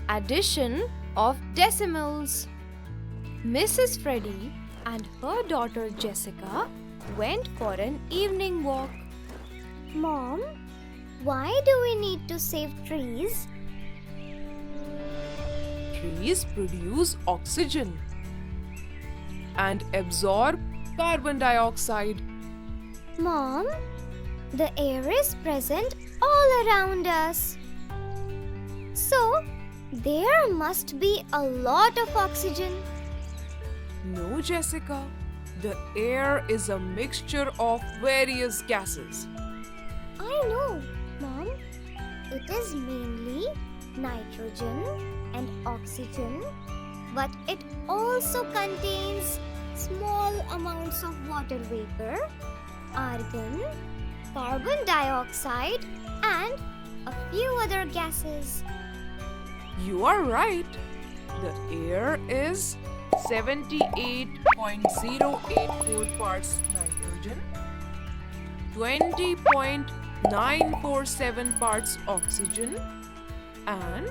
Addition of decimals. Mrs. Freddy and her daughter Jessica went for an evening walk. Mom, why do we need to save trees? Trees produce oxygen and absorb carbon dioxide. Mom, the air is present all around us. So, there must be a lot of oxygen. No, Jessica. The air is a mixture of various gases. I know, Mom. It is mainly nitrogen and oxygen, but it also contains small amounts of water vapor, argon, carbon dioxide, and a few other gases. You are right. The air is 78.084 parts nitrogen, 20.947 parts oxygen, and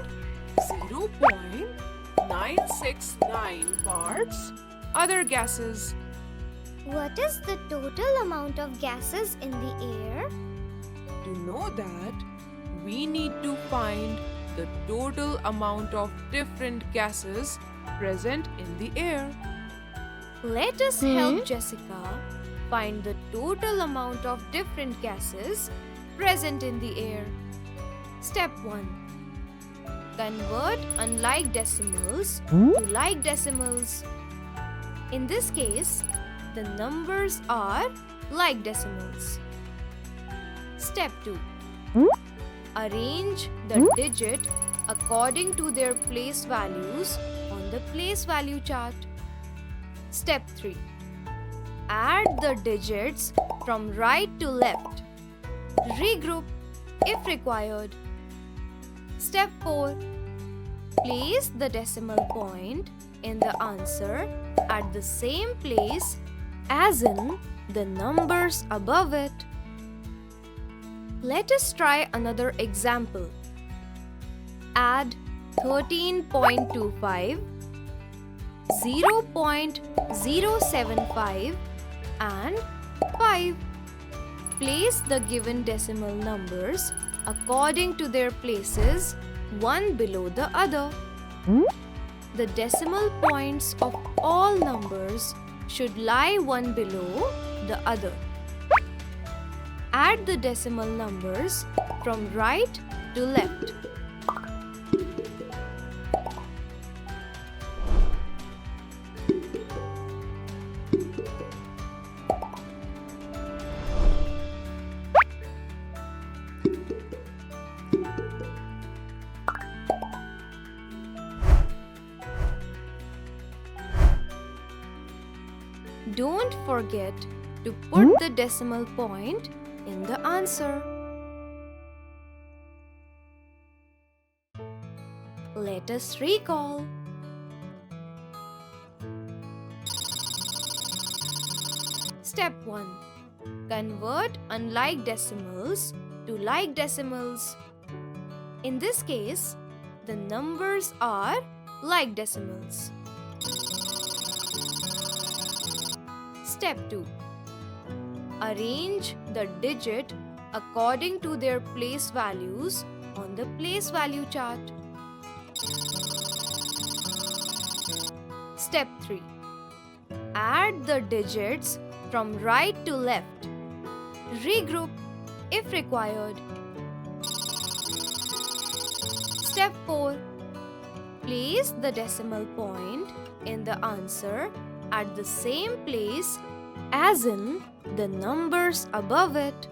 0.969 parts other gases. What is the total amount of gases in the air? To know that, we need to find the total amount of different gases present in the air. Let us help Jessica find the total amount of different gases present in the air. Step 1. Convert unlike decimals to like decimals. In this case, the numbers are like decimals. Step 2. Arrange the digit according to their place values on the place value chart. Step 3. Add the digits from right to left. Regroup if required. Step 4. Place the decimal point in the answer at the same place as in the numbers above it. Let us try another example. Add 13.25, 0.075 and 5. Place the given decimal numbers according to their places, one below the other. The decimal points of all numbers should lie one below the other. Add the decimal numbers from right to left. Don't forget to put the decimal point in the answer. Let us recall. Step 1. Convert unlike decimals to like decimals. In this case, the numbers are like decimals. Step 2. Arrange the digit according to their place values on the place value chart. Step 3. Add the digits from right to left. Regroup if required. Step 4. Place the decimal point in the answer at the same place as in the numbers above it.